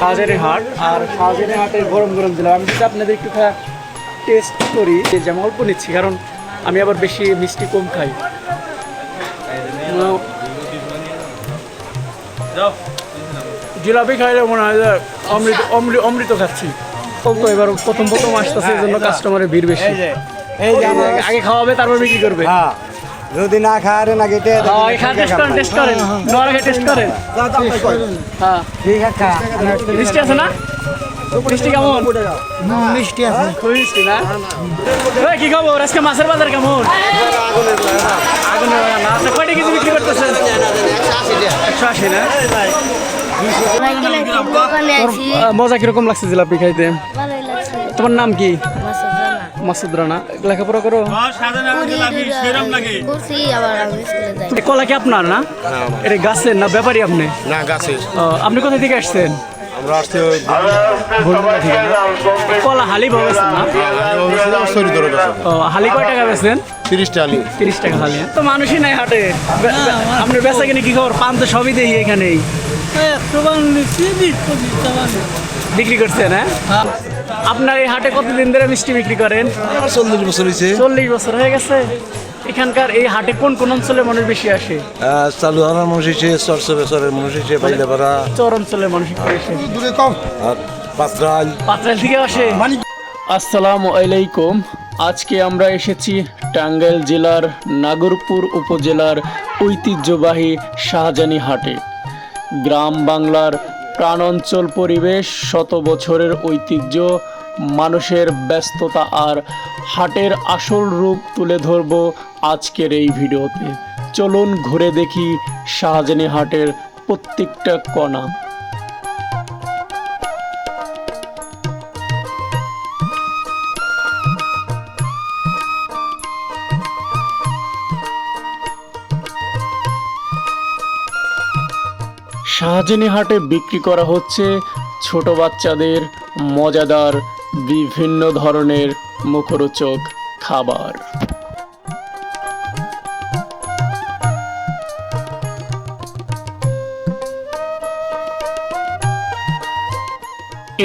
শাহজাহানি হাট আর শাহজাহানি হাটের গরম গরম দিলাম। আমি যদি আপনাদের একটু টেস্ট করি, যেমন অল্প নিচ্ছি, কারণ আমি আবার বেশি মিষ্টি কম খাই। জিলাপি খাইলে মনে হয় যে অমৃত অমৃত অমৃত খাচ্ছি। তো এবার প্রথম আসতেছে, এই জন্য কাস্টমারের ভিড় বেশি। আগে খাওয়াবে, তারপর বিক্রি করবে। যদি না খায় না গেটে টেস্ট করেন, টেস্ট করেন। হ্যাঁ ঠিক আছে। মিষ্টি আছে না? মিষ্টি কেমন? মিষ্টি আছে, খুব মিষ্টি না? কি খবর আজকে মাছের বাজার কেমন? আগুনের না। আচ্ছা, কয়টা কেজি বিক্রি করতেছেন? 180 না? মজা কিরকম লাগছে জিলাপি খাইতে? তোমার নাম কি? মাসুদ রানা। লেখাপড়া করো? কলা কি আপনার না? এটা গাছের না ব্যাপারী আপনি? না, গাছের। আপনি কোথা থেকে আসছেন? আমরা আসছি কলা হালি ভাবেছেন না? হালি কয় টাকা বেছেন? 30 টাকা। 30 টাকা হালি। তো মানুষই নাই হাটে। আপনি বেচা কিনে কি খবর? পান তো সবই দেখি এখানেই বিক্রি করছেন। হ্যাঁ, আপনার এই হাটে কতদিন ধরে মিষ্টি বিক্রি করেন? 40 বছর হয়েছে। 40 বছর হয়ে গেছে। এখানকার এই হাটে কোন কোন অঞ্চলের মানুষ বেশি আসে? চালুহারার মানুষ এসে, চরচরের মানুষ এসে, বাইলেপাড়া চর অঞ্চলের মানুষ এসে, আর পাত্রাল থেকে আসে। আসসালামু আলাইকুম। আজকে আমরা এসেছি টাঙ্গাইল জেলার নাগরপুর উপজেলার ঐতিহ্যবাহী শাহজাহানি হাটে। গ্রাম বাংলার প্রাণাঞ্চল পরিবেশ, শত বছরের ঐতিহ্য, মানুষের ব্যস্ততা আর হাটের আসল রূপ তুলে ধরব আজকের এই ভিডিওতে। চলুন ঘুরে দেখি শাহজাহানি হাটের প্রত্যেকটা কণা। শাহজাহানি হাটে বিক্রি করা হচ্ছে ছোট বাচ্চাদের মজাদার বিভিন্ন ধরনের মুখরোচক খাবার।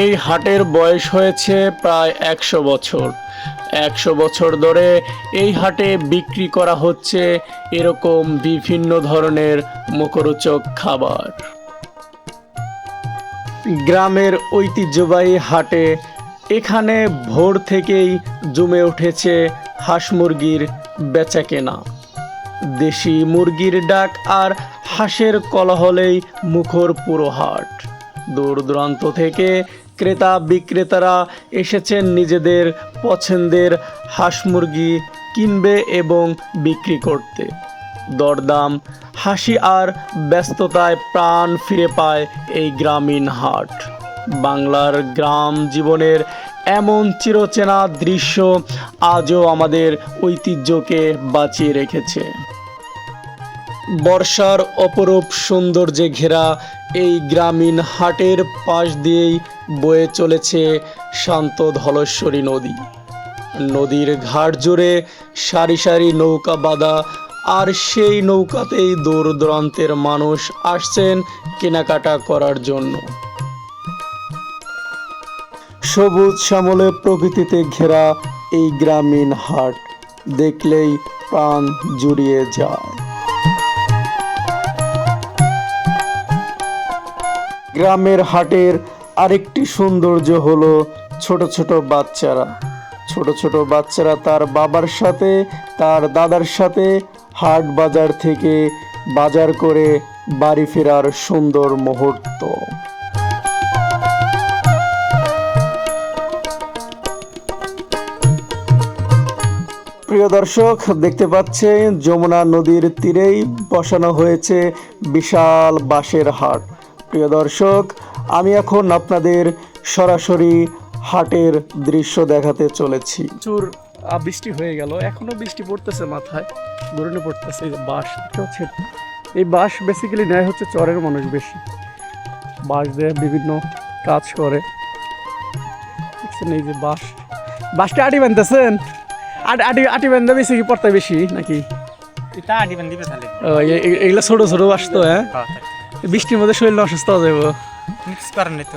এই হাটের বয়স হয়েছে প্রায় 100 বছর। 100 বছর ধরে এই হাটে বিক্রি করা হচ্ছে এরকম বিভিন্ন ধরনের মুখরোচক খাবার। গ্রামের ঐতিহ্যবাহী হাটে এখানে ভোর থেকেই জমে উঠেছে হাঁস মুরগির বেচাকেনা। দেশি মুরগির ডাক আর হাঁসের কোলাহলেই মুখর পুরো হাট। দূর দূরান্ত থেকে ক্রেতা বিক্রেতারা এসেছেন নিজেদের পছন্দের হাঁস মুরগি কিনবে এবং বিক্রি করতে। দরদাম, হাসি আর ব্যস্ততায় প্রাণ ফিরে পায় এই গ্রামীণ হাট। বাংলার গ্রাম জীবনের এমন চিরচেনা দৃশ্য আজও আমাদের ঐতিহ্যকে বাঁচিয়ে রেখেছে। বর্ষার অপরূপ সৌন্দর্যে ঘেরা এই গ্রামীণ হাটের পাশ দিয়েই বয়ে চলেছে শান্ত ধলেশ্বরী নদী। নদীর ঘাট জুড়ে সারি সারি নৌকা বাঁধা, আর সেই নৌকাতেই দূর দূরান্তের মানুষ আসছেন কেনাকাটা করার জন্য। সবুজ শ্যামলে প্রকৃতিতে ঘেরা এই গ্রামীণ হাট দেখলেই প্রাণ জুড়িয়ে যায়। গ্রামের হাটের আরেকটি সৌন্দর্য হলো ছোট ছোট বাচ্চারা। ছোট ছোট বাচ্চারা তার বাবার সাথে, তার দাদার সাথে হাট বাজার থেকে বাজার করে বাড়ি ফেরার সুন্দর মুহূর্ত। প্রিয় দর্শক, দেখতে পাচ্ছেন যমুনা নদীর তীরেই বসানো হয়েছে বিশাল বাঁশের হাট। প্রিয় দর্শক, আমি এখন আপনাদের সরাসরি হাটের দৃশ্য দেখাতে চলেছি। প্রচুর বৃষ্টি হয়ে গেল, এখনো বৃষ্টি পড়তেছে, মাথায় গড়নে পড়তেছে। এই বাঁশ হচ্ছে, এই বাঁশ বেসিক্যালি নেয় হচ্ছে চরের মানুষ বেশি। বাঁশ দিয়ে বিভিন্ন কাজ করে। দেখছেন এই যে বাঁশটা আটি বানতেছেন, আটি বান্ধা বেশি কি পড়তে বেশি নাকি? এগুলো ছোট ছোট বাঁশ তো। হ্যাঁ, বৃষ্টির মধ্যে শরীর অসুস্থ হয়ে যাবো। মিক্স করেন তো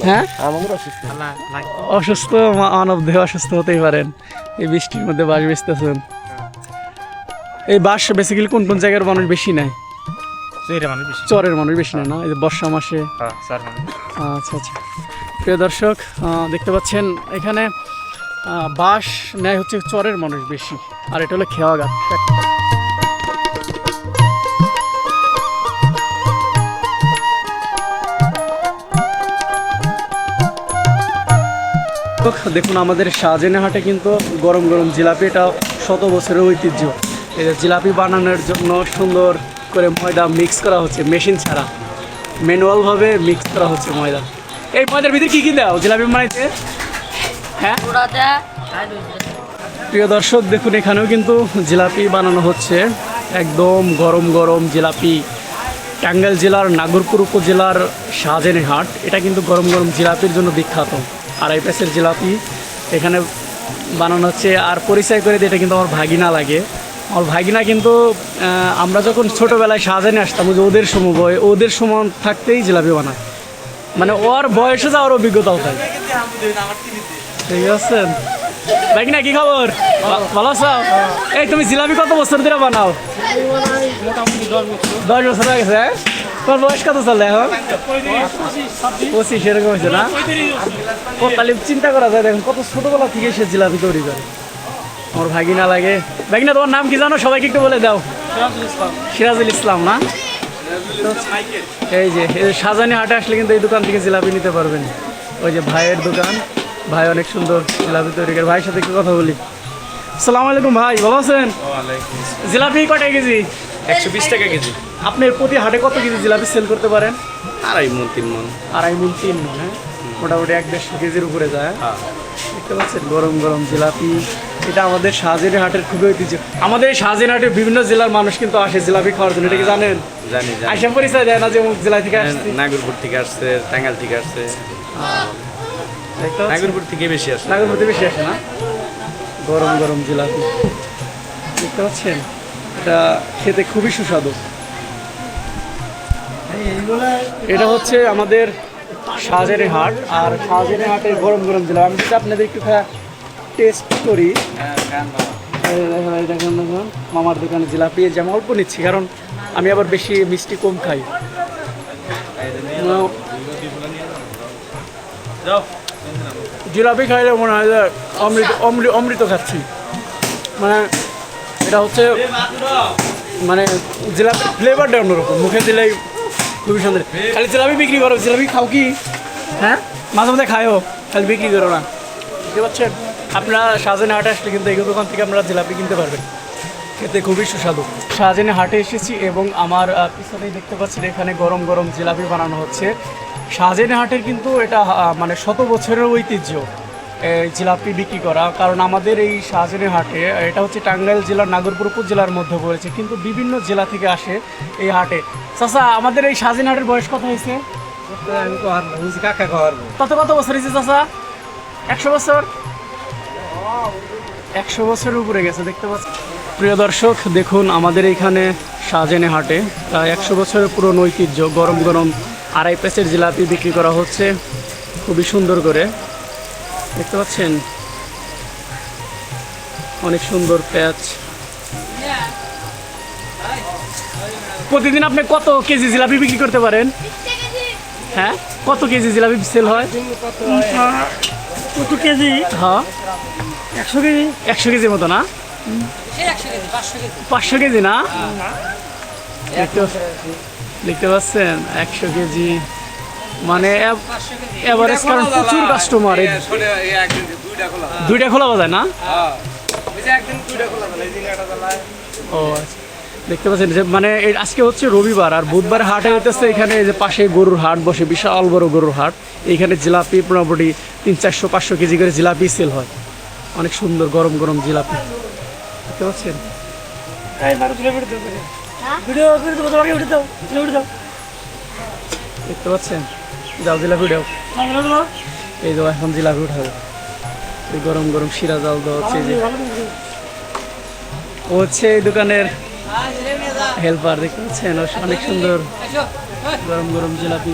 হ্যাঁ আমাদের অসুস্থ। অসুস্থ মানব দেহ অসুস্থ হতেই পারেন এই বৃষ্টির মধ্যে বাঁশ বেচতেছেন। এই বাঁশ বেসিক্যালি কোন কোন জায়গার মানুষ বেশি নেয়? চরের মানুষ বেশি নেয় না, এই যে বর্ষা মাসে। আচ্ছা আচ্ছা। প্রিয় দর্শক, দেখতে পাচ্ছেন এখানে বাঁশ নেয় হচ্ছে চরের মানুষ বেশি, আর এটা হলো খেওয়াঘাট। দেখুন আমাদের শাহজাহানহাটে কিন্তু গরম গরম জিলাপি, এটা শত বছরের ঐতিহ্য। এই যে জিলাপি বানানোর জন্য সুন্দর করে ময়দা মিক্স করা হচ্ছে, মেশিন ছাড়া ম্যানুয়ালভাবে মিক্স করা হচ্ছে ময়দা। এই ময়দার ভিতরে কী কী দাও জিলাপি বানাইতে? হ্যাঁ প্রিয় দর্শক, দেখুন এখানেও কিন্তু জিলাপি বানানো হচ্ছে, একদম গরম গরম জিলাপি। টাঙ্গাইল জেলার নাগরপুর উপজেলার শাহজাহানহাট এটা কিন্তু গরম গরম জিলাপির জন্য বিখ্যাত। আড়াই প্যাসের জিলাপি এখানে বানানো হচ্ছে। আর পরিচয় করে দিয়ে, এটা কিন্তু আমার ভাগিনা লাগে। আমার ভাগিনা কিন্তু আমরা যখন ছোটোবেলায় শাহজাহানে আসতাম, ওদের সময় থাকতেই জিলাপি বানায়, মানে ওর বয়সে যাওয়ার অভিজ্ঞতাও থাকে। ঠিক আছে ভাগিনা, কি খবর? ভালো আছো? এই তুমি জিলাপি কত বছর ধরে বানাও? 10 বছর হয়ে গেছে। তোমার বয়স কত চলে এখন? 25 এরকম হয়েছে না? ও তাহলে চিন্তা করা যায়, দেখুন কত ছোটবেলা থেকে সে জিলাপি তৈরি করে। আমার ভাগিনা লাগে। ভাগিনা তোমার নাম কি জানো? সবাইকে একটু বলে দাও। সিরাজুল ইসলাম না? এই যে শাহজাহানহাটে আসলে কিন্তু এই দোকান থেকে জিলাপি নিতে পারবেন। ওই যে ভাইয়ের দোকান, ভাই অনেক সুন্দর জিলাপি তৈরি করে। ভাইয়ের সাথে একটু কথা বলি। আসসালামু আলাইকুম ভাই, ভালো আছেন? জিলাপি কটা কেজি? 120 টাকা কেজি। আপনি প্রতি হাটে কত কেজি জিলাপি সেল করতে পারেন? 2.5 মণ 3 মণ। 2.5 মণ 3 মণ, হ্যাঁ, মোটামুটি 1-150 কেজির উপরে যায়। দেখতে পাচ্ছেন গরম গরম জিলাপি, এটা আমাদের শাহজাহানহাটের খুবই ঐতিহ্য। আমাদের এই শাহজাহানহাটের বিভিন্ন জেলার মানুষ কিন্তু আসে জিলাপি খাওয়ার জন্য, এটা কি জানেন? জানি জানি। আইসা পরিচয় দেয় না যে অমুক জেলা থেকে আসছে। নাগরপুর থেকে আসছে, টাঙ্গাইল থেকে আসছে। দেখতে পাচ্ছেন? নাগরপুর থেকে বেশি আসে। নাগরপুর থেকে বেশি আসে না? গরম গরম জিলাপি দেখতে পাচ্ছেন, এটা খেতে খুবই সুস্বাদু। এটা হচ্ছে আমাদের শাহজাহানহাট, আর শাহজাহানহাটের গরম গরম জিলাপি আমি যদি আপনাদের একটু টেস্ট করি। দেখুন মামার দোকানে জিলাপি যেমন অল্প নিচ্ছি, কারণ আমি আবার বেশি মিষ্টি কম খাই। জিলাপি খাইলে মনে হয় যে অমৃত অমৃত অমৃত খাচ্ছি। মানে এটা হচ্ছে মানে জিলাপির ফ্লেভারটা অন্যরকম, মুখে দিলেই খুবই সুন্দর। খালি জিলাপি বিক্রি করো, জিলাপি খাও কি? হ্যাঁ, মাঝে মাঝে খায়ও, খালি বিক্রি করো না। বুঝতে পারছেন? আপনারা শাহজাহানহাটে আসলে কিন্তু এই দোকান থেকে আপনারা জিলাপি কিনতে পারবেন, খেতে খুবই সুস্বাদু। শাহজাহানহাটে এসেছি এবং আমার পিছনেই দেখতে পাচ্ছেন এখানে গরম গরম জিলাপি বানানো হচ্ছে। শাহজাহানহাটের কিন্তু এটা মানে শত বছরের ঐতিহ্য এই জিলাপি বিক্রি করা, কারণ আমাদের এই শাহজাহানহাটে এটা হচ্ছে টাঙ্গাইল জেলার নাগরপুর উপজেলার মধ্যে পড়েছে, কিন্তু বিভিন্ন জেলা থেকে আসে এই হাটে। চাচা, আমাদের এই শাহজাহানহাটের বয়স কত হয়েছে? কত বছর হয়েছে চাচা? 100 বছর? 100 বছরের উপরে গেছে। দেখতে পাচ্ছেন প্রিয় দর্শক, দেখুন আমাদের এইখানে শাহজাহানহাটে 100 বছরের পুরনো ঐতিহ্য গরম গরম 2.5 প্যাসের জিলাপি বিক্রি করা হচ্ছে খুবই সুন্দর করে। দেখতে পাচ্ছেন অনেক সুন্দর প্যাচ। প্রতিদিন আপনি কত কেজি জিলাপি বিক্রি করতে পারেন? হ্যাঁ, কত কেজি জিলাপি সেল হয়? কত কেজি? হ্যাঁ, 100 কেজি। 100 কেজির মতো না? 500 কেজি না? দেখতে পাচ্ছেন 100 কেজি মানে এভারেজ, কারণ প্রচুর কাস্টমার। দুইটা খোলা যায় না? ও আচ্ছা, দেখতে পাচ্ছেন যে মানে আজকে হচ্ছে রবিবার, আর বুধবার হাটে হইতেছে এখানে, যে পাশে গরুর হাট বসে, বিশাল বড় গরুর হাট। এইখানে জিলাপি মোটামুটি 300-400 কেজি করে জিলাপি সেল হয়। অনেক সুন্দর গরম গরম জিলাপি দেখতে পাচ্ছেন। দেখতে পাচ্ছেন, যাও জিলাপি উঠাও। এই তো এখন জিলাপি উঠাবো, এই গরম গরম শিরা জাল দেওয়া হচ্ছে। যে ও হচ্ছে এই দোকানের হেল্পার, দেখতে পাচ্ছেন অনেক সুন্দর গরম গরম জিলাপি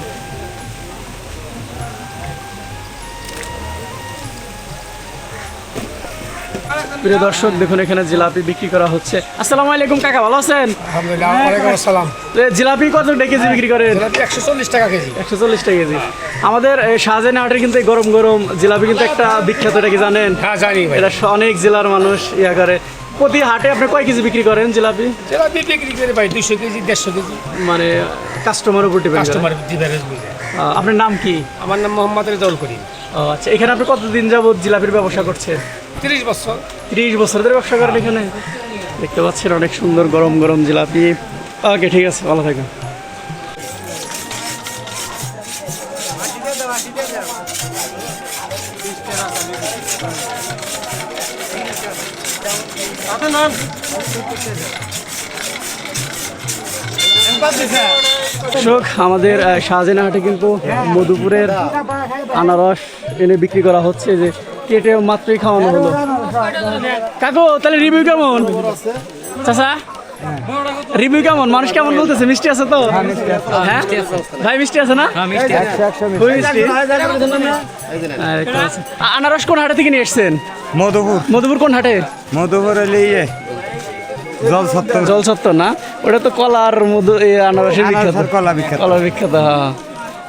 প্রিয় দর্শক দেখুন এখানে জিলাপি বিক্রি করা হচ্ছে। আসসালামু আলাইকুম কাকা, ভালো আছেন? আলহামদুলিল্লাহ, ওয়ালাইকুম আসসালাম। জিলাপি কত কেজি বিক্রি করেন? জিলাপি 140 টাকা কেজি। 140 টাকা কেজি। আমাদের শাহজাহান হাটের কিন্তু এই গরম গরম জিলাপি কিন্তু একটা বিখ্যাত, এটা কি জানেন? হ্যাঁ জানি ভাই। এটা অনেক জেলার মানুষ ইয়া করে। প্রতি হাটে আপনি কয় কেজি বিক্রি করেন জিলাপি? জিলাপি বিক্রি করে ভাই 200 কেজি 150 কেজি। মানে কাস্টমারের উপর ডিপেন্ড করে। কাস্টমার ডিভাইস বুঝে। আপনার নাম কি? আমার নাম মোহাম্মদ রেজাউল করিম। ও আচ্ছা, এখানে আপনি কতদিন যাবত জিলাপির ব্যবসা করছেন? 30 বছর। 30 বছর ধরে ব্যবসা করেন এখানে? দেখতে পাচ্ছেন অনেক সুন্দর গরম গরম জিলাপি। ওকে, ঠিক আছে, ভালো থাকেন। দর্শক আমাদের শাহজাহান হাটে কিন্তু মধুপুরের আনারস এনে বিক্রি করা হচ্ছে, যে কেটে মাত্রই খাওয়ানো হলো। কাকু তাহলে রিভিউ কেমন? চাচা রিভিউ কেমন? মানুষ কেমন বলতেছে? মিষ্টি আছে তো? হ্যাঁ ভাই, মিষ্টি আছে না? খুবই মিষ্টি। আনারস কোন হাটে থেকে নিয়ে এসছেন? মধুপুর। মধুপুর কোন হাটে? মধুপুর হলে জল সত্তর। জল সত্তর না? ওটা তো কলার মধু, আনারসের বিখ্যাত। কলা বিখ্যাত। কলা বিখ্যাত, হ্যাঁ।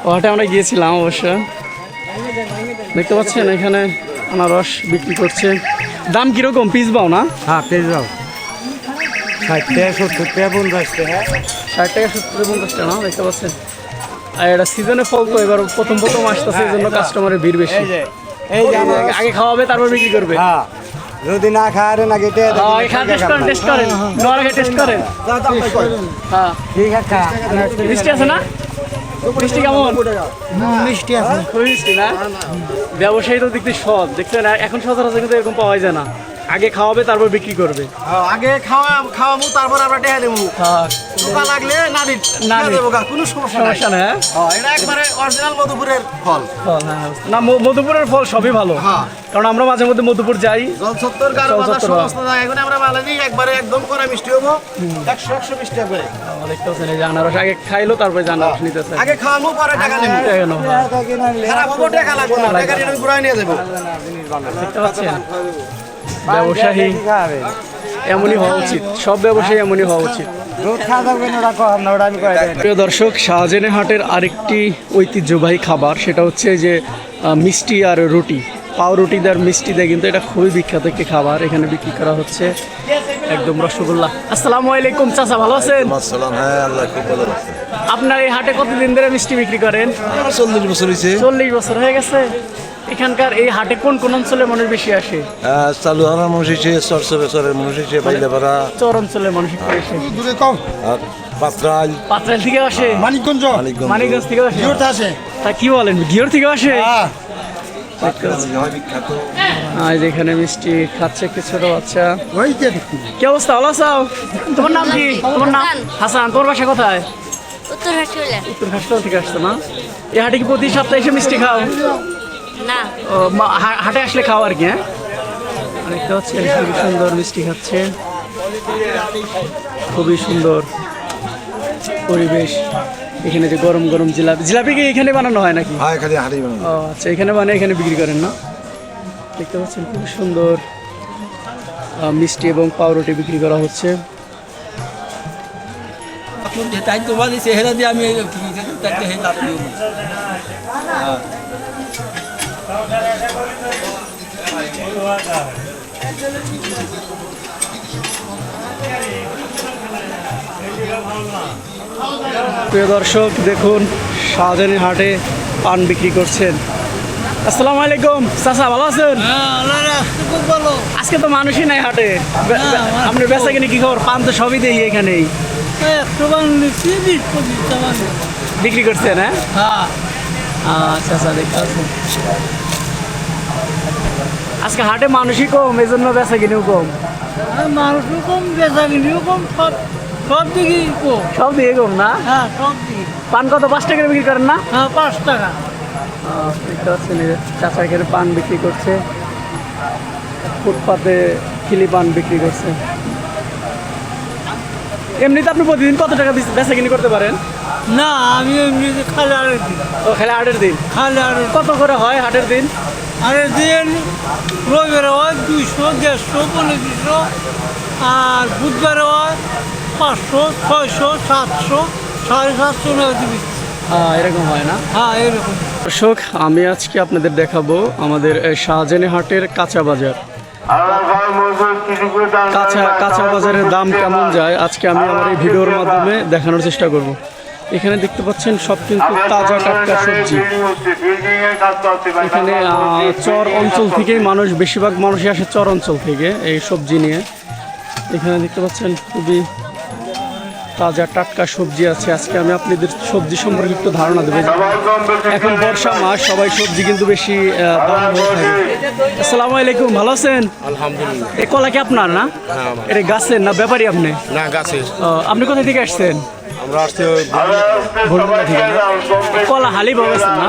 ও হাটে আমরা গিয়েছিলাম অবশ্য। দেখতে পাচ্ছেন এখানে আনারস বিক্রি করছে। দাম কিরকম? পিস বাও না? হ্যাঁ পেয়ে যাও 60 টাকা 70 টাকা 50 টাকা। 60 টাকা 70 50 টাকা না? দেখতে পাচ্ছেন। আর এটা সিজনে ফল তো, এবার প্রথম প্রথম আসতেছে, এই জন্য কাস্টমারের ভিড় বেশি। এই যে আগে খাওয়াবে তারপর বিক্রি করবে। হ্যাঁ, যদি না খায় না কেটে এখানে টেস্ট করেন, টেস্ট করেন, নেওয়ার আগে টেস্ট করেন। হ্যাঁ, ঠিক আছে। মিষ্টি আছে না? মিষ্টি কেমন? মিষ্টি আছে। খুবই মিষ্টি না? ব্যবসায়ী তো দেখতে সৎ, দেখছেন এখন সচরাচর কিন্তু এরকম পাওয়া যায় না। আগে খাওয়াবে তারপর বিক্রি করবে। আগে খাওয়াবো তারপর আমরা টেহা দেবো। পোকা লাগলে না দেবো, কোনো সমস্যা নাই। সমস্যা না, হ্যাঁ? এটা একবারে অরিজিনাল মধুপুরের ফল। ফল, হ্যাঁ। না, মধুপুরের ফল সবই ভালো, কারণ আমরা মাঝে মধ্যে মধুপুর যাই। জল সত্তর গারো জল বাজার 70 সমস্ত জায়গায় এখন আমরা বালা দিই, একবারে একদম কড়া মিষ্টি হবো 100 মিষ্টি হবে। দেখতে পাচ্ছেন এই যে আনারস আগে খাইলো তারপরে যে আনারস নিতেছে। আগে খাওয়াবো পরে টাকা নেবো। খারাপ হবো টাকা লাগবে না, টাকা রিটার্ন ঘুরাই নিয়ে যাবো। দেখতে পাচ্ছেন ব্যবসায়ী এমনই হওয়া উচিত, সব ব্যবসায়ী এমনই হওয়া উচিত। প্রিয় দর্শক, শাহজাহান হাটের আরেকটি ঐতিহ্যবাহী খাবার, সেটা হচ্ছে যে মিষ্টি আর রুটি, পাউরুটি আর মিষ্টি দেয়, কিন্তু এটা খুবই বিখ্যাত একটি খাবার। এখানে বিক্রি করা হচ্ছে একদম রসগোল্লা। আসসালামু আলাইকুম চাচা, ভালো আছেন? আসসালাম। হ্যাঁ, আল্লাহ খুব ভালো রাখছে। আপনার এই হাটে কতদিন ধরে মিষ্টি বিক্রি করেন? 40 বছর হয়েছে। 40 বছর হয়ে গেছে। এখানকার এই হাটে কোন কোন অঞ্চলের মানুষ বেশি আসে? চালুহানার মানুষ হয়েছে, চরচবেশ্বরের মানুষ হয়েছে, বাইলেপাড়া চর অঞ্চলের মানুষ একটু বেশি। আর পাত্রাল, পাত্রাইল থেকে আসে, মানিকগঞ্জ মানিকগঞ্জ থেকে আসে। আছে। তা কি বলেন, ঘিওর থেকে আসে? বিখ্যাত। আজ এখানে মিষ্টি খাচ্ছে একটি ছোট বাচ্চা। ওই যে কি অবস্থা, ভালো আছো? তোমার নাম কি? তোমার নাম হাসান। তোমার বাসা কোথায়? উত্তর হাসপাতাল। উত্তর হাসপাতাল থেকে আসছো না? এই হাটে কি প্রতি সপ্তাহে এসে মিষ্টি খাও? না, ও, হাটে আসলে খাও আর কি, হ্যাঁ? দেখতে হচ্ছে খুবই সুন্দর মিষ্টি খাচ্ছে, খুবই সুন্দর পরিবেশ। এখানে যে গরম গরম জিলাপি, জিলাপি কি এখানে বানানো হয় নাকি? হ্যাঁ, খালি হাঁড়ি বানানো। ও আচ্ছা, এখানে বানিয়ে এখানে বিক্রি করেন না? দেখতে পাচ্ছেন খুব সুন্দর মিষ্টি এবং পাউরুটি বিক্রি করা হচ্ছে। তাই তোমার চেহারা দিয়ে আমি তাকে প্রিয় দর্শক দেখুন, শাহজাহান হাটে পান বিক্রি করছেন। আসসালামু আলাইকুম চাচা, ভালো আছেন? খুব ভালো। আজকে তো মানুষই নাই হাটে, আপনি বেচা কিনে কি খবর? পান তো সবই দেখি এখানেই বিক্রি করছেন, হ্যাঁ? আচ্ছা আচ্ছা, দেখতে পাচ্ছেন আজকে হাটে মানুষই কম, এই জন্য বেচা কিনেও কম। মানুষও কম, বেচা কিনিও কম, সব দিকেই কম। সব দিকে কম না? হ্যাঁ, সব দিকে। পান কত? 5 টাকা করে বিক্রি করেন না? হ্যাঁ, 5 টাকা। দেখতে পাচ্ছেন এই যে চাচা এখানে পান বিক্রি করছে, ফুটপাতে খিলি পান বিক্রি করছে। এমনিতে আপনি প্রতিদিন কত টাকা বেচা কিনি করতে পারেন? না আমি এমনিতে খালি আড়ের দিন ও খেলে হাটের দিন খালি আড়ের কত করে হয় হাটের দিন? আড়ের দিন রবিবারে হয় 200, 150, 2500 আর বুধবারে হয় 500, 600, 700, 750 টাকা দিবি। এরকম হয় না? হ্যাঁ এরকম। দর্শক আমি আজকে আপনাদের দেখাবো আমাদের শাহজাহানী হাটের কাঁচা বাজার। কাঁচা বাজারের দাম কেমন যায় আজকে আমি আমার এই ভিডিওর মাধ্যমে দেখানোর চেষ্টা করব। এখানে দেখতে পাচ্ছেন সব কিন্তু তাজা টাটকা সবজি। এখানে চর অঞ্চল থেকেই মানুষ, বেশিরভাগ মানুষই আসে চর অঞ্চল থেকে এই সবজি নিয়ে। এখানে দেখতে পাচ্ছেন খুবই তাজা টাটকা সবজি আছে। আজকে আমি আপনাদের সবজি সম্পর্কে একটু ধারণা দেবো। এখন বর্ষা মাস, সবাই সবজি কিন্তু বেশি দাম হয়ে থাকে। আসসালামু আলাইকুম, ভালো আছেন? আলহামদুলিল্লাহ। এই কলা কি আপনার না? এটা গাছের না ব্যাপারী আপনি? না গাছের। আপনি কোথা থেকে আসছেন? আমরা আসছি ভোরবেলা থেকে না? কলা হালি পাবেন না?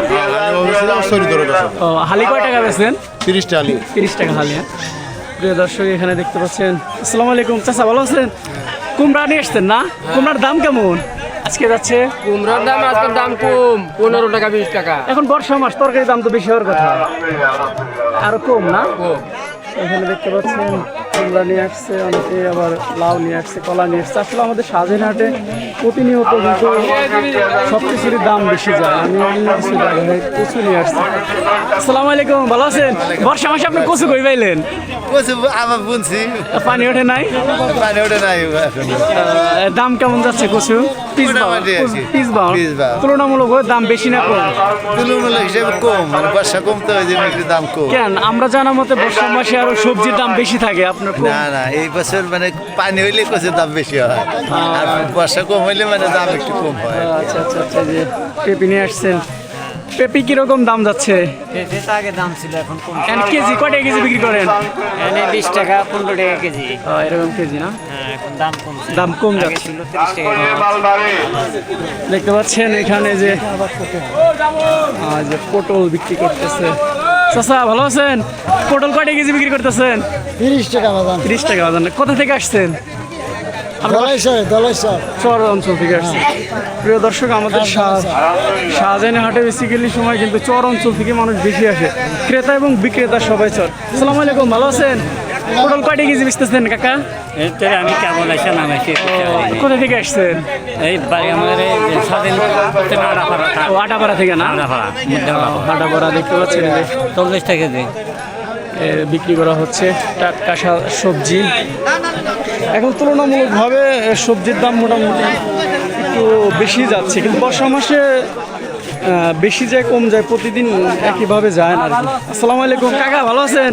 হালি কয় টাকা বেছেন? 30 টালি। 30 টাকা হালি। হ্যাঁ প্রিয় দর্শক এখানে দেখতে পাচ্ছেন। আসসালামু আলাইকুম চাচা, ভালো আছেন? কুমড়া নিয়ে আসছেন না? কুমড়ার দাম কেমন আজকে যাচ্ছে? কুমড়ার দাম আজকের দাম কম, 15 টাকা 20 টাকা। এখন বর্ষা মাস, তরকারির দাম তো বেশি হওয়ার কথা, আরো কম না? এখানে দেখতে পাচ্ছেন কুমড়া নিয়ে আসছে, অনেকে আবার লাউ নিয়ে আসছে, কলা নিয়ে আসছে। আসলে আমাদের শাহজাহানী হাটে প্রতিনিয়ত কিন্তু সব কিছুরই দাম বেশি যায়। আমি অন্য কিছু জায়গায় কচু নিয়ে আসছি। আসসালামু আলাইকুম, ভালো আছেন? বর্ষা মাসে আপনি কচু কই পাইলেন? আমার বুনছি পানি ওঠে নাই? পানি ওঠে নাই। দাম কেমন যাচ্ছে কচু? পিস মোটামুটি আছে। পিস বাও পিস বাও। তুলনামূলক দাম বেশি না কম? তুলনামূলক হিসেবে কম, মানে বর্ষা কম তো ওই জন্য একটু দাম কম। কেন আমরা জানা মতে বর্ষা মাসে আরো সবজির দাম বেশি থাকে, আপনার কম? না না, এই বছর মানে পানি হইলে কচুর দাম বেশি হয়, আর বর্ষা কম হইলে মানে দাম একটু কম হয়। আচ্ছা আচ্ছা আচ্ছা, যে পেঁপি নিয়ে আসছেন, পেঁপি কিরকম দাম যাচ্ছে? এটা আগে দাম ছিল, এখন কম। কেজি কয়টা কেজি বিক্রি করেন? 20 টাকা 15 টাকা কেজি। এরকম কেজি না? এখন দাম কম, দাম কম যাচ্ছে। ছিল 30 টাকা। দেখতে পাচ্ছেন এখানে যে যে পটল বিক্রি করতেছে। চাচা ভালো আছেন? পটল কয়টা কেজি বিক্রি করতেছেন? 30 টাকা বাজান। 30 টাকা বাজান। কোথা থেকে আসছেন? চর অঞ্চল থেকে আসছে। প্রিয় দর্শক আমাদের শাহজাহানী হাটে বেসিক্যালি সময় কিন্তু চর অঞ্চল থেকে মানুষ বেশি আসে, ক্রেতা এবং বিক্রেতা সবাই চর। আসসালামু আলাইকুম, ভালো আছেন? পটল কয়টা কেজি বেচতেছেন কাকা? আমি কেমন আছি না আছি। কোথা থেকে আসছেন? এই বাড়ি আমাদের স্বাধীন আটাপাড়া থেকে না? আটাপাড়া দেখতে পাচ্ছেন যে 40 টাকা কেজি বিক্রি করা হচ্ছে টাটকা সবজি। এখন তুলনামূলকভাবে সবজির দাম মোটামুটি একটু বেশি যাচ্ছে, কিন্তু বর্ষা মাসে বেশি যায় কম যায়, প্রতিদিন একইভাবে যায় না আর কি। আসসালামু আলাইকুম কাকা, ভালো আছেন?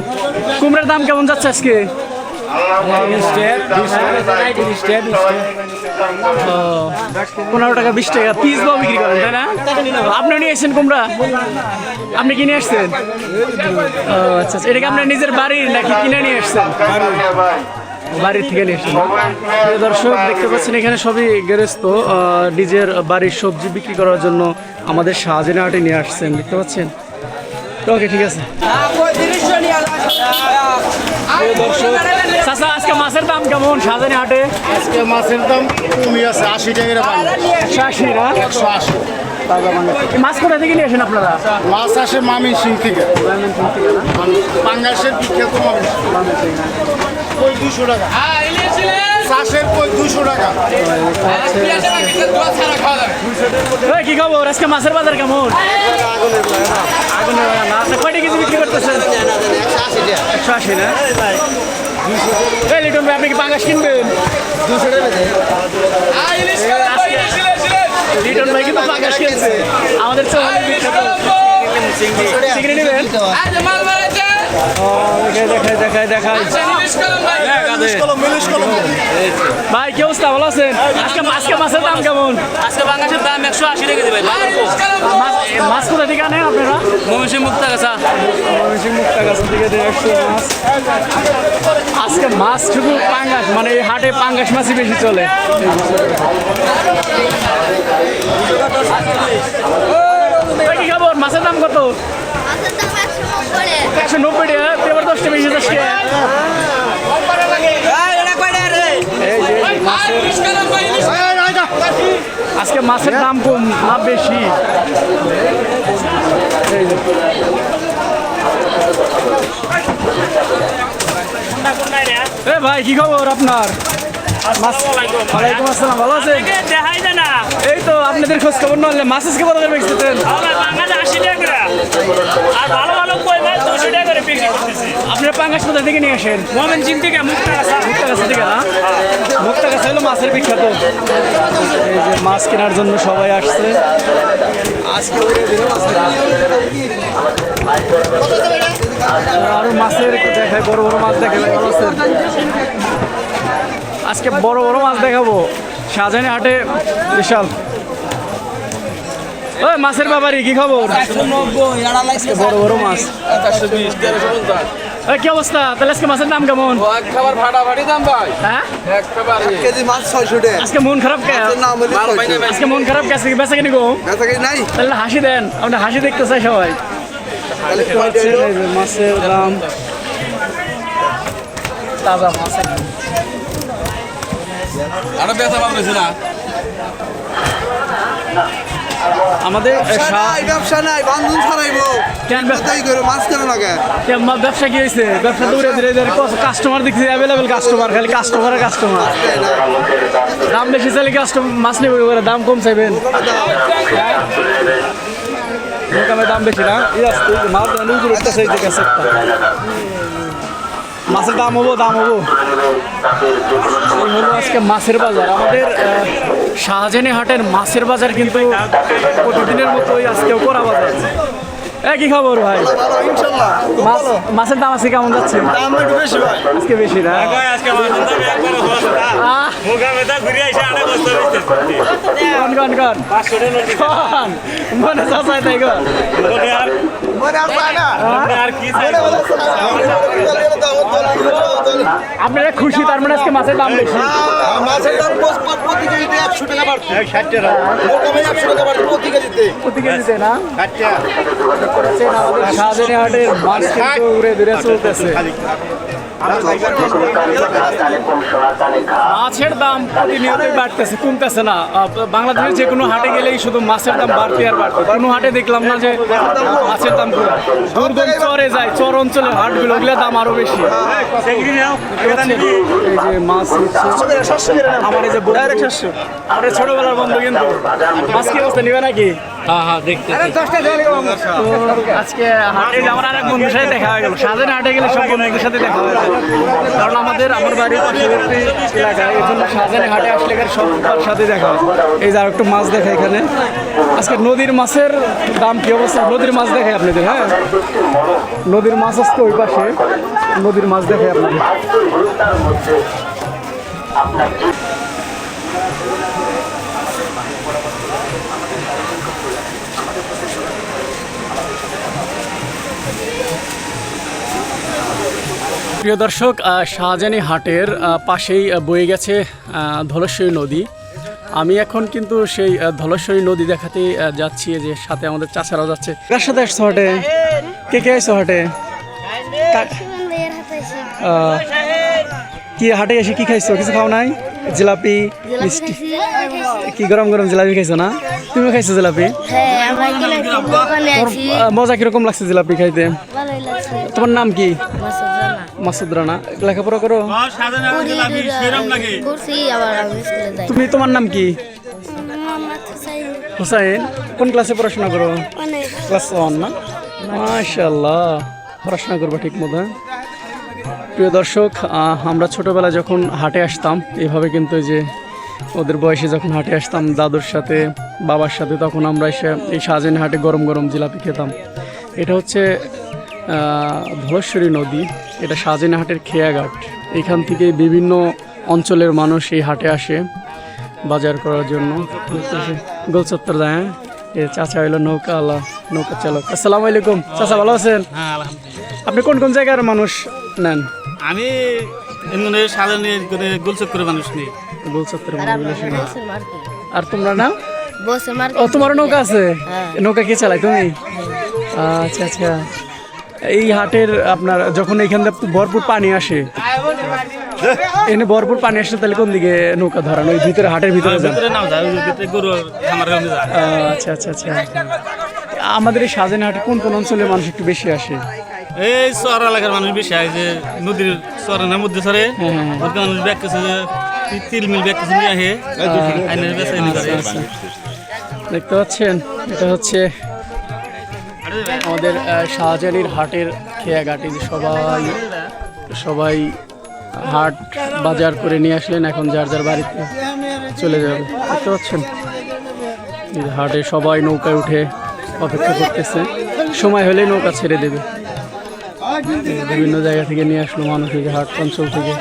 কুমড়ার দাম কেমন যাচ্ছে আজকে? 15 টাকা 20 টাকা পিস বাও বিক্রি করেন তাই না? আপনি নিয়ে এসেছেন কুমড়া? আপনি কিনে আসছেন? আচ্ছা আচ্ছা, এটা কি আপনার নিজের বাড়ির নাকি কিনে নিয়ে আসছেন? বাড়ির থেকে নিয়ে আসছেন। প্রিয় দর্শক দেখতে পাচ্ছেন এখানে সবই গেরস্ত নিজের বাড়ির সবজি বিক্রি করার জন্য আমাদের শাহজাহানী হাটে নিয়ে আসছেন, দেখতে পাচ্ছেন। ওকে ঠিক আছে। চাচা আজকে মাছের দাম কেমন শাহজাহানী হাটে? আজকে মাছের দাম কমই আছে, 80 টাকা। 180 না? 180। এই মাছ কোথা থেকে নিয়ে আসেন আপনারা? মাছ আসে মামি সিং থেকে, বাংলাদেশের বিখ্যাত মামি সিং। কই 200 টাকা, চাষের কই 200 টাকা। এই, কি খবর? আজকে মাছের বাজার কেমন? আগুনের বাজার না? আচ্ছা, কয়টা কেজি বিক্রি করতেছেন? 180 না? এই লিটন ভাই, আপনি কি পাঙ্গাস কিনবেন? 200 টাকা। লিটন ভাই কিন্তু পাঙ্গাস কিনছে, আমাদের চৌহানের বিখ্যাত চিংড়ি নেবেন? দেখায় ভাই, কি অবস্থা? ভালো আছেন? আজকে মাছের দাম কেমন? আজকে বাংলাদেশের দাম 180 টাকা কেজি ভাই। মাছ কোথা থেকে আনেন আপনারা? ময়মনসিংহ মুক্তাগাছা। মুক্তাগাছা থেকে নিয়ে আসছে মাছ। আজকে মাছ শুধু পাঙ্গাস, মানে এই হাটে পাঙ্গাস মাছই বেশি চলে। কি খবর? মাছের দাম কত? 190 টাকা। এবার 10টা বেশি 10 টাকা। এই যে মাছের আজকে মাছের দাম কম না বেশি? এই যে। এ ভাই কি খবর আপনার? ওয়ালাইকুম আসসালাম, ভালো আছেন? দেখাই যায় না এই তো আপনাদের খোঁজ খবর না হলে মাছ আজকে বড় করে বেচতেছেন। বাঙালি 80 টাকা করে আর ভালো ভালো কই মাছ 200 টাকা করে বিক্রি করতেছে। আপনারা পাঙ্গাস কোথা থেকে নিয়ে আসেন? ময়মনসিংহ থেকে মুক্তাগাছা থেকে না? মুক্তাগাছা হলো মাছের বিখ্যাত। এই যে মাছ কেনার জন্য সবাই আসছে। আজকে আরো মাছের দেখায়, বড় বড় মাছ দেখে ভালো আছেন? আজকে বড় বড় মাছ দেখাবো শাহজাহানি হাটে, বিশাল। ওই মাছের ব্যাপারী কি খবর? আজকে বড় বড় মাছ। এই কি অবস্থা? তাহলে আজকে মাছের দাম কেমন? খাবার ফাটাফাটি দাম ভাই, হ্যাঁ একেবারে কেজি মাছ 600 টাকা আজকে মন খারাপ কে? আজকে মন খারাপ কে? আজকে বেচা কিনি গো? নাই তাহলে হাসি দেন, আমরা হাসি দেখতে চাই সবাই। দেখতে পাচ্ছেন এই যে মাছের দাম, তাজা মাছ একদম। আরো বেচা পাবেন না আমাদের ব্যবসা নাই, বান্ধন ছাড়াইবো তাই করে মাছ কেন লাগে। ব্যবসা কি হয়েছে? ব্যবসা দৌড়ে ধীরে ধীরে কাস্টমার দেখছি অ্যাভেলেবেল কাস্টমার, খালি কাস্টমারের কাস্টমার। দাম বেশি চাইলে কাস্টমার মাছ নেবে করে, দাম কম চাইবেন। দাম বেশি না, মাছ মাছের দাম হবো, দাম হবো। এই হলো আজকে মাছের বাজার। আমাদের শাহজাহানি হাটের মাছের বাজার কিন্তু প্রতিদিনের মতোই আজকেও করা বাজার। কি খবর ভাই? মাছের দাম আজকে কেমন যাচ্ছে? আজকে বেশি না? মনে চাচাই তাই গো। আপনারা খুশি তার মানে আজকে মাছের দাম বেশি? মাছের দাম প্রতি কেজিতে 100 টাকা বাড়ছে, 60 টাকা 100 টাকা বাড়ছে প্রতি কেজিতে। প্রতি কেজিতে না? শাহজাহানি হাটের মাছ কিন্তু উড়ে ধীরে চলতেছে। মাছের দাম প্রতিনিয়তই বাড়তেছে, কমতেছে না। বাংলাদেশের যে কোনো হাটে গেলেই শুধু মাছের দাম বাড়তে আর বাড়তে। কোনো হাটে দেখলাম না যে মাছের দাম কম। দুর্গম চরে যায়, চর অঞ্চলের হাটগুলো, ওগুলো দাম আরো বেশি। এই যে মাছ আমার এই যে আমাদের ছোটবেলার বন্ধু কিন্তু মাছ কি অবস্থা নিবে নাকি? আজকে হাটে আমার আর এক বন্ধুর সাথে দেখা হয়ে গেল। শাহজাহানি হাটে গেলে সব বন্ধুদের সাথে দেখা হয়ে যায়, কারণ আমার বাড়ির পার্শ্ববর্তী এলাকায়, এই জন্য শাহজাহানি হাটে আসলে সবার সাথে দেখা হয়। এই যে আর একটু মাছ দেখা এখানে। আজকে নদীর মাছের দাম কি অবস্থা? নদীর মাছ দেখাই আপনাদের। হ্যাঁ, নদীর মাছ আসছে ওই পাশে, নদীর মাছ দেখাই আপনাদের। প্রিয় দর্শক, শাহজাহানি হাটের পাশেই বয়ে গেছে ধলেশ্বরী নদী। আমি এখন কিন্তু সেই ধলেশ্বরী নদী দেখাতে যাচ্ছি, যে সাথে আমাদের চাচারাও যাচ্ছে। কার সাথে আসছো হাটে? কে কে আসছো হাটে? কি হাটে এসে কি খাইছো? কিছু খাও নাই? জিলাপি, মিষ্টি, কি গরম গরম জিলাপি খাইছো না? তুমি খাইছো জিলাপি? মজা কিরকম লাগছে জিলাপি খাইতে? তোমার নাম কি? মাসুদ রানা। লেখাপড়া করো? তুমি, তোমার নাম কি? হুসাইন। কোন ক্লাসে পড়াশোনা করো? ক্লাস 1 না? মাশাআল্লাহ, পড়াশোনা করবো ঠিক মতো। প্রিয় দর্শক, আমরা ছোটোবেলায় যখন হাটে আসতাম এইভাবে, কিন্তু যে ওদের বয়সে যখন হাটে আসতাম দাদুর সাথে, বাবার সাথে, তখন আমরা এসে এই শাহজাহানি হাটে গরম গরম জিলাপি খেতাম। এটা হচ্ছে ধলেশ্বরী নদী, এটা শাহজাহানি হাটের খেয়াঘাট। এখান থেকে বিভিন্ন অঞ্চলের মানুষ এই হাটে আসে বাজার করার জন্য। গোলচত্বর যায়। এ চাচা হইলো নৌকা আলা, নৌকা চালক। আসসালামু আলাইকুম চাচা, ভালো আছেন? আপনি কোন কোন জায়গার মানুষ নেন? আমি গোলচক্করের মানুষ নেই। গোলচত্বরের মানুষ। আর তোমরা না? ও, তোমার নৌকা আছে? নৌকা কে চালায়? তুমি? আচ্ছা আচ্ছা। এই হাটের আপনার যখন এখান থেকে ভরপুর পানি আসে, এনে ভরপুর পানি আসলে তাহলে কোন দিকে নৌকা ধরান ওই ভিতরে হাটের ভিতরে যান আচ্ছা আচ্ছা আচ্ছা আমাদের এই সাজানি হাটে কোন কোন অঞ্চলের মানুষ একটু বেশি আসে এই চর এলাকার মানুষ বেশি হয় যে নদীর চরের মধ্যে চরে ওদের মানুষ ব্যাগ কিছু তিল মিল ব্যাগ কিছু নিয়ে আসে আইনের বেচাইনি করে দেখতে পাচ্ছেন এটা হচ্ছে আমাদের শাহজানির হাটের খেয়াঘাটি যে সবাই হাট বাজার করে নিয়ে আসলেন এখন যার যার বাড়িতে চলে যাবে দেখতে পাচ্ছেন এই যে হাটে সবাই নৌকায় উঠে অপেক্ষা করতেছে সময় হলে নৌকা ছেড়ে দেবে বিভিন্ন জায়গা থেকে নিয়ে আসলো মানুষ এই যে হাট অঞ্চল থেকে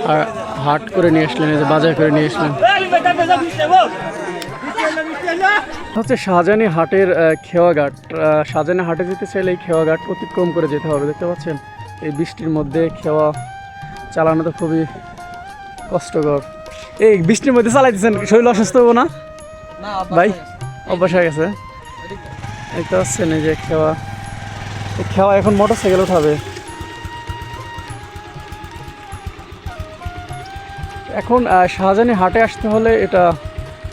আর হাট করে নিয়ে আসলেন এই যে বাজার করে নিয়ে আসলেন হচ্ছে শাহজানি হাটের খেওয়াঘাট শাহজানি হাটে যেতে চাইলে এই খেওয়াঘাট অতিক্রম করে যেতে হবে দেখতে পাচ্ছেন এই বৃষ্টির মধ্যে খেওয়া চালানো তো খুবই কষ্টকর এই বৃষ্টির মধ্যে চালাইতেছেন শরীর অসুস্থ হবো না ভাই অভ্যাস হয়ে গেছে দেখতে পাচ্ছেন এই যে খেওয়া এখন মোটর সাইকেল উঠাবে এখন শাহজানি হাটে আসতে হলে এটা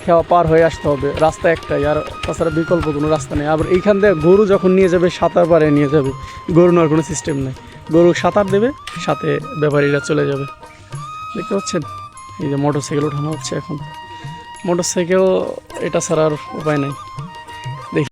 খেওয়া পার হয়ে আসতে হবে রাস্তা একটাই আর তাছাড়া বিকল্প কোনো রাস্তা নেই আবার এইখান থেকে গরু যখন নিয়ে যাবে সাঁতার পাড়ে নিয়ে যাবে গরু নেওয়ার কোনো সিস্টেম নেই গরু সাঁতার দেবে সাথে ব্যাপারীরা চলে যাবে দেখতে পাচ্ছেন এই যে মোটর সাইকেল ওঠানো হচ্ছে এখন মোটর সাইকেল এটা ছাড়া আর উপায় নেই